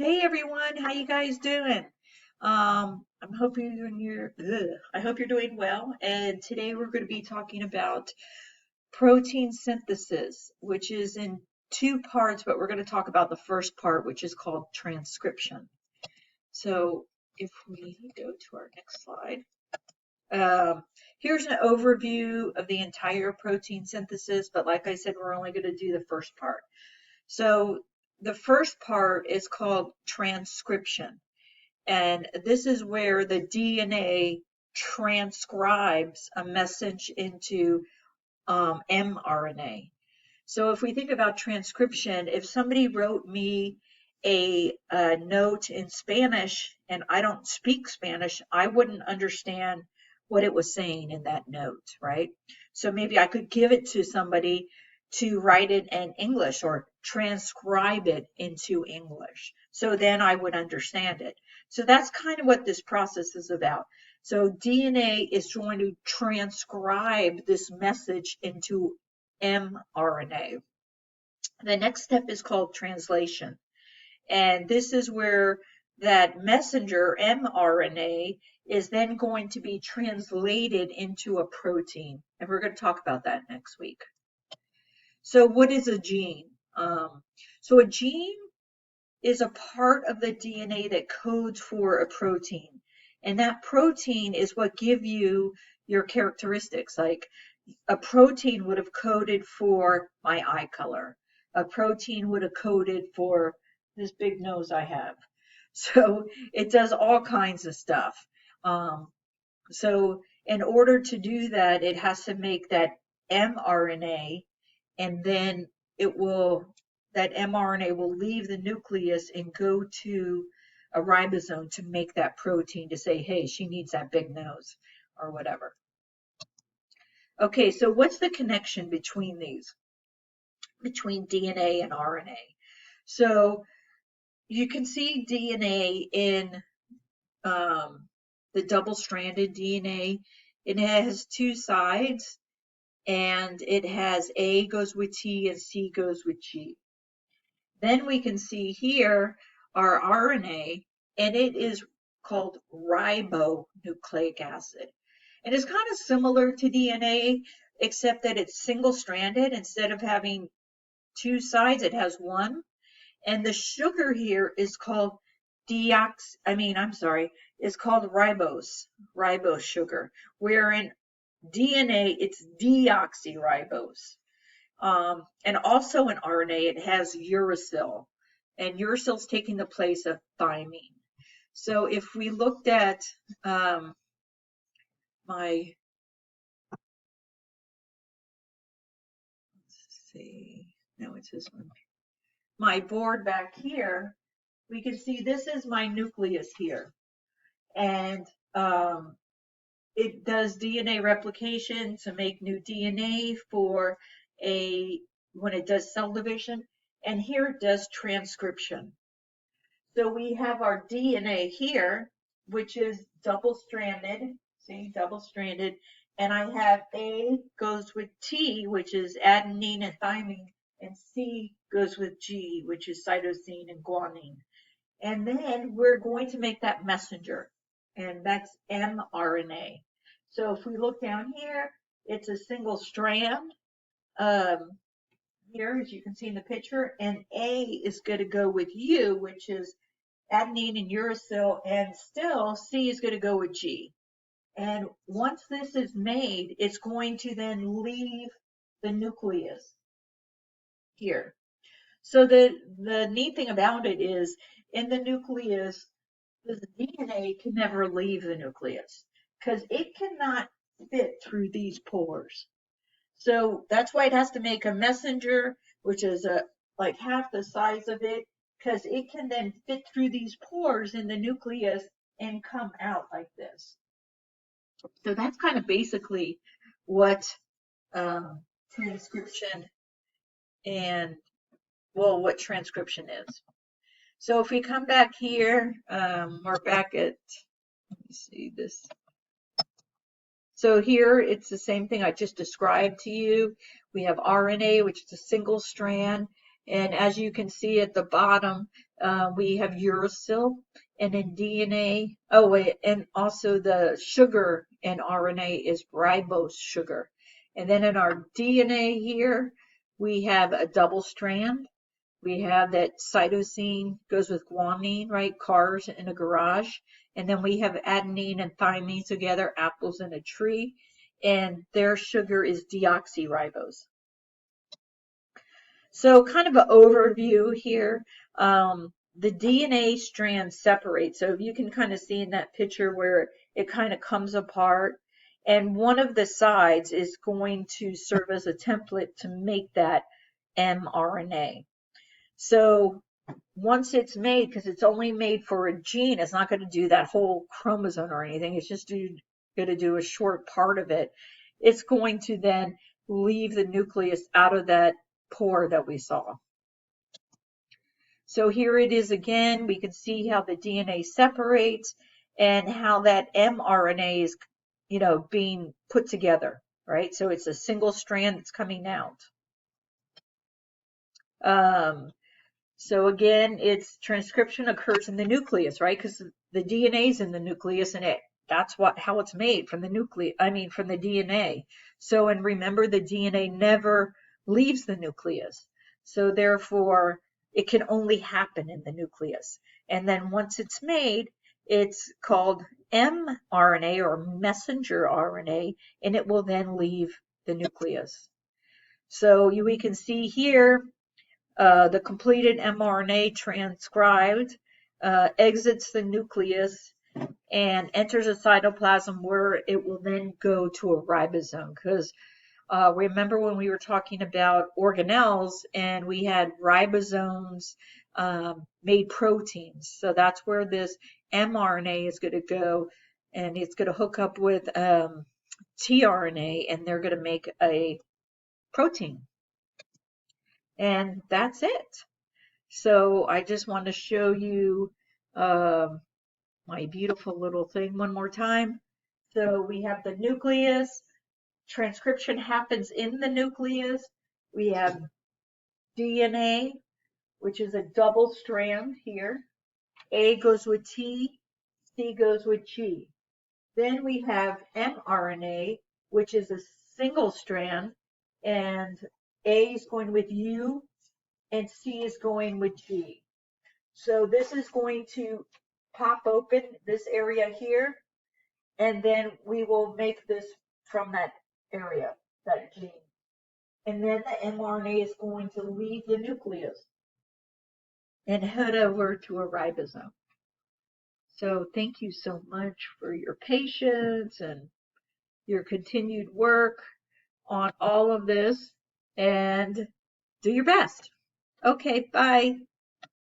Hey everyone, how you guys doing? I'm hoping I hope you're doing well. And today we're going to be talking about protein synthesis, which is in two parts, but we're going to talk about the first part, which is called transcription. So if we go to our next slide, here's an overview of the entire protein synthesis, but like I said, we're only going to do the first part. So the first part is called transcription. And this is where the DNA transcribes a message into mRNA. So if we think about transcription, if somebody wrote me a note in Spanish and I don't speak Spanish, I wouldn't understand what it was saying in that note, right? So maybe I could give it to somebody to write it in English or transcribe it into English. So then I would understand it. So that's kind of what this process is about. So DNA is going to transcribe this message into mRNA. The next step is called translation. And this is where that messenger mRNA is then going to be translated into a protein. And we're going to talk about that next week. So what is a gene? So a gene is a part of the DNA that codes for a protein. And that protein is what give you your characteristics. Like a protein would have coded for my eye color. A protein would have coded for this big nose I have. So it does all kinds of stuff. So in order to do that, it has to make that mRNA, and then that mRNA will leave the nucleus and go to a ribosome to make that protein to say, hey, she needs that big nose or whatever. Okay, so what's the connection between these, between DNA and RNA? So you can see DNA in the double-stranded DNA. It has two sides, and it has A goes with T and C goes with G. Then we can see here our RNA, and it is called ribonucleic acid. And it's kind of similar to DNA, except that it's single-stranded. Instead of having two sides, it has one. And the sugar here is called is called ribose sugar, where in DNA, it's deoxyribose. And also in RNA, it has uracil, and uracil is taking the place of thymine. So if we looked at let's see, no, it's this one. My board back here, we can see this is my nucleus here. And it does DNA replication to make new DNA for when it does cell division, and here it does transcription. So we have our DNA here, which is double-stranded, see, double-stranded, and I have A goes with T, which is adenine and thymine, and C goes with G, which is cytosine and guanine. And then we're going to make that messenger, and that's mRNA. So if we look down here, it's a single strand here, as you can see in the picture, and A is going to go with U, which is adenine and uracil, and still C is going to go with G. And once this is made, it's going to then leave the nucleus here. So the neat thing about it is in the nucleus, the DNA can never leave the nucleus because it cannot fit through these pores. So that's why it has to make a messenger, which is like half the size of it, because it can then fit through these pores in the nucleus and come out like this. So that's kind of basically what transcription what transcription is. So if we come back here, we're back at, let me see this. So here it's the same thing I just described to you. We have RNA, which is a single strand. And as you can see at the bottom, we have uracil, and in DNA, oh wait, and also the sugar in RNA is ribose sugar. And then in our DNA here, we have a double strand. We have that cytosine goes with guanine, right? Cars in a garage. And then we have adenine and thymine together, apples in a tree. And their sugar is deoxyribose. So kind of an overview here. The DNA strands separate. So you can kind of see in that picture where it kind of comes apart. And one of the sides is going to serve as a template to make that mRNA. So once it's made, because it's only made for a gene, it's not going to do that whole chromosome or anything. It's just going to do a short part of it. It's going to then leave the nucleus out of that pore that we saw. So here it is again. We can see how the DNA separates and how that mRNA is, being put together, right? So it's a single strand that's coming out. So again, its transcription occurs in the nucleus, right? Because the DNA is in the nucleus, and that's how it's made from the from the DNA. So, and remember, the DNA never leaves the nucleus. So therefore, it can only happen in the nucleus. And then once it's made, it's called mRNA or messenger RNA, and it will then leave the nucleus. So we can see here, the completed mRNA transcribed exits the nucleus and enters a cytoplasm where it will then go to a ribosome. Because remember when we were talking about organelles and we had ribosomes made proteins. So that's where this mRNA is going to go, and it's going to hook up with tRNA, and they're going to make a protein. And that's it. So I just want to show you my beautiful little thing one more time. So we have the nucleus. Transcription happens in the nucleus. We have DNA, which is a double strand here. A goes with T, C goes with G. Then we have mRNA, which is a single strand, and A is going with U, and C is going with G. So this is going to pop open this area here, and then we will make this from that area, that gene. And then the mRNA is going to leave the nucleus and head over to a ribosome. So thank you so much for your patience and your continued work on all of this, and do your best. Okay, bye.